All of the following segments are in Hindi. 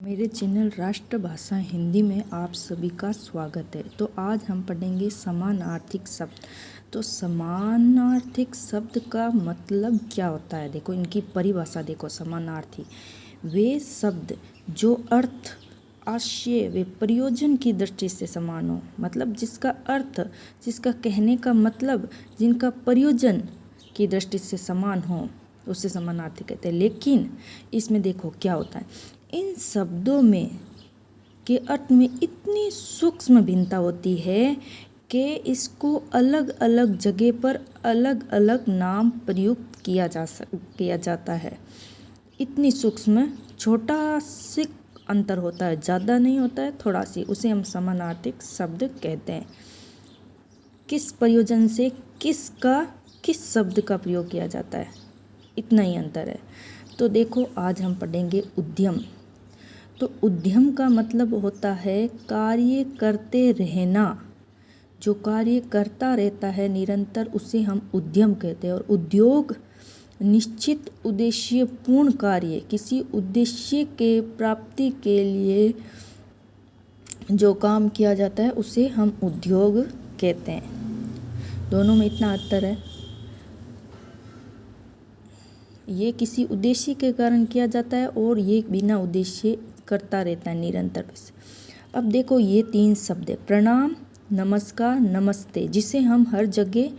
मेरे चैनल राष्ट्रभाषा हिंदी में आप सभी का स्वागत है। तो आज हम पढ़ेंगे समानार्थिक शब्द। तो समानार्थिक शब्द का मतलब क्या होता है, देखो इनकी परिभाषा देखो। समानार्थी वे शब्द जो अर्थ, आशय व प्रयोजन की दृष्टि से समान हो, मतलब जिसका अर्थ, जिसका कहने का मतलब, जिनका प्रयोजन की दृष्टि से समान हो, उसे समानार्थी कहते हैं। लेकिन इसमें देखो क्या होता है, इन शब्दों में के अर्थ में इतनी सूक्ष्म भिन्नता होती है कि इसको अलग अलग जगह पर अलग अलग नाम प्रयुक्त किया जाता है। इतनी सूक्ष्म, छोटा सी अंतर होता है, ज़्यादा नहीं होता है, थोड़ा सी, उसे हम समानार्थिक शब्द कहते हैं। किस प्रयोजन से किस शब्द का प्रयोग किया जाता है, इतना ही अंतर है। तो देखो आज हम पढ़ेंगे उद्यम। तो उद्यम का मतलब होता है कार्य करते रहना। जो कार्य करता रहता है निरंतर, उसे हम उद्यम कहते हैं। और उद्योग निश्चित उद्देश्य पूर्ण कार्य, किसी उद्देश्य के प्राप्ति के लिए जो काम किया जाता है उसे हम उद्योग कहते हैं। दोनों में इतना अंतर है, ये किसी उद्देश्य के कारण किया जाता है और ये बिना उद्देश्य करता रहता है निरंतर बस। अब देखो ये तीन शब्द है, प्रणाम, नमस्कार, नमस्ते, जिसे हम हर जगह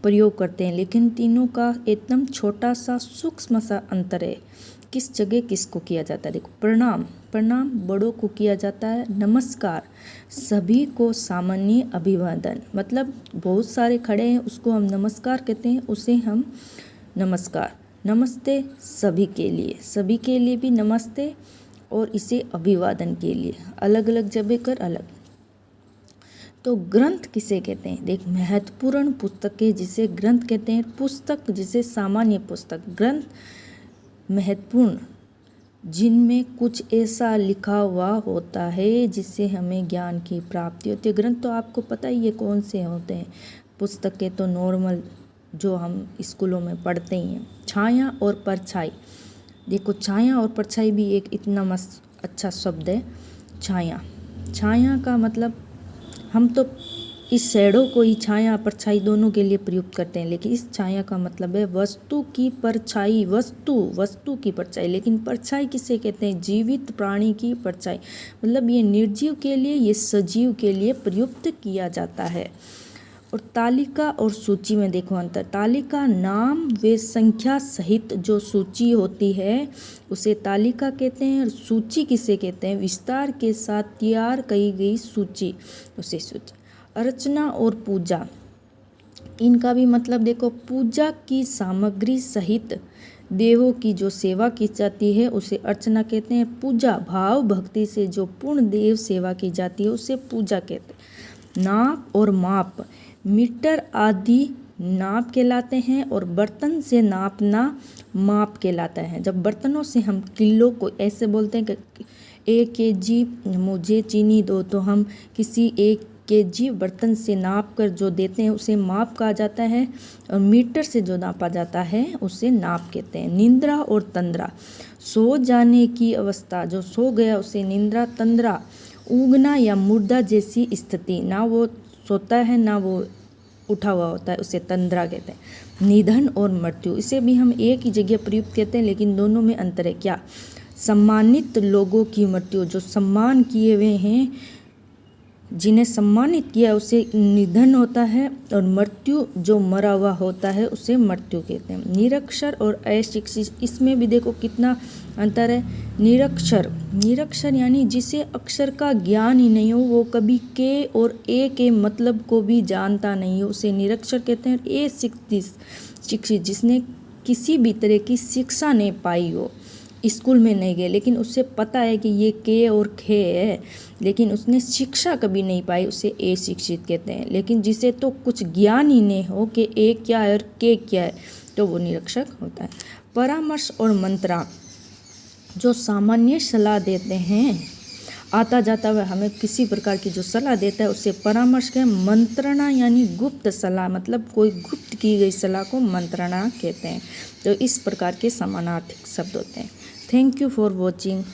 प्रयोग करते हैं, लेकिन तीनों का एकदम छोटा सा सूक्ष्म सा अंतर है, किस जगह किसको किया जाता है। देखो प्रणाम बड़ों को किया जाता है। नमस्कार सभी को सामान्य अभिवादन, मतलब बहुत सारे खड़े हैं उसको हम नमस्कार कहते हैं, उसे हम नमस्कार। नमस्ते सभी के लिए भी नमस्ते, और इसे अभिवादन के लिए अलग अलग जगह कर अलग। तो ग्रंथ किसे कहते हैं, देख महत्वपूर्ण पुस्तकें जिसे ग्रंथ कहते हैं, पुस्तक जिसे सामान्य पुस्तक। ग्रंथ महत्वपूर्ण, जिनमें कुछ ऐसा लिखा हुआ होता है जिससे हमें ज्ञान की प्राप्ति होती है। ग्रंथ तो आपको पता ही है कौन से होते हैं, पुस्तकें तो नॉर्मल जो हम स्कूलों में पढ़ते ही हैं। छाया और परछाई, देखो छाया और परछाई भी एक इतना मस्त अच्छा शब्द है। छाया का मतलब, हम तो इस शैडो को ही छाया परछाई दोनों के लिए प्रयुक्त करते हैं, लेकिन इस छाया का मतलब है वस्तु की परछाई, वस्तु की परछाई। लेकिन परछाई किसे कहते हैं, जीवित प्राणी की परछाई, मतलब ये निर्जीव के लिए, ये सजीव के लिए प्रयुक्त किया जाता है। और तालिका और सूची में देखो अंतर। तालिका नाम व संख्या सहित जो सूची होती है उसे तालिका कहते हैं। और सूची किसे कहते हैं, विस्तार के साथ तैयार की गई सूची, उसे सूची। अर्चना और पूजा, इनका भी मतलब देखो, पूजा की सामग्री सहित देवों की जो सेवा की जाती है उसे अर्चना कहते हैं। पूजा भाव भक्ति से जो पूर्ण देव सेवा की जाती है उसे पूजा कहते हैं। नाप और माप, मीटर आदि नाप कहलाते हैं, और बर्तन से नापना माप कहलाता है। जब बर्तनों से हम किलो को ऐसे बोलते हैं कि 1 kg मुझे चीनी दो, तो हम किसी 1 kg बर्तन से नाप कर जो देते हैं उसे माप कहा जाता है, और मीटर से जो नापा जाता है उसे नाप कहते हैं। निंद्रा और तंद्रा, सो जाने की अवस्था, जो सो गया उसे निंद्रा। तंद्रा ऊँघना या मुर्दा जैसी स्थिति, ना वो सोता है ना वो उठा हुआ होता है, उसे तंद्रा कहते हैं। निधन और मृत्यु, इसे भी हम एक ही जगह प्रयुक्त कहते हैं, लेकिन दोनों में अंतर है। क्या, सम्मानित लोगों की मृत्यु, जो सम्मान किए हुए हैं, जिन्हें सम्मानित किया उसे निधन होता है, और मृत्यु जो मरा हुआ होता है उसे मृत्यु कहते हैं। निरक्षर और अशिक्षित, इसमें भी देखो कितना अंतर है। निरक्षर यानी जिसे अक्षर का ज्ञान ही नहीं हो, वो कभी के और ए के मतलब को भी जानता नहीं हो, उसे निरक्षर कहते हैं। शिक्षित, जिसने किसी भी तरह की शिक्षा नहीं पाई हो, स्कूल में नहीं गए, लेकिन उसे पता है कि ये के और खे है, लेकिन उसने शिक्षा कभी नहीं पाई, उसे ए शिक्षित कहते हैं। लेकिन जिसे तो कुछ ज्ञान ही नहीं हो कि ए क्या है और के क्या है, तो वो निरक्षर होता है। परामर्श और मंत्रा, जो सामान्य सलाह देते हैं, आता जाता हुआ हमें किसी प्रकार की जो सलाह देता है उसे परामर्श कहते हैं। मंत्रणा यानी गुप्त सलाह, मतलब कोई गुप्त की गई सलाह को मंत्रणा कहते हैं। तो इस प्रकार के समानार्थक शब्द होते हैं। Thank you for watching.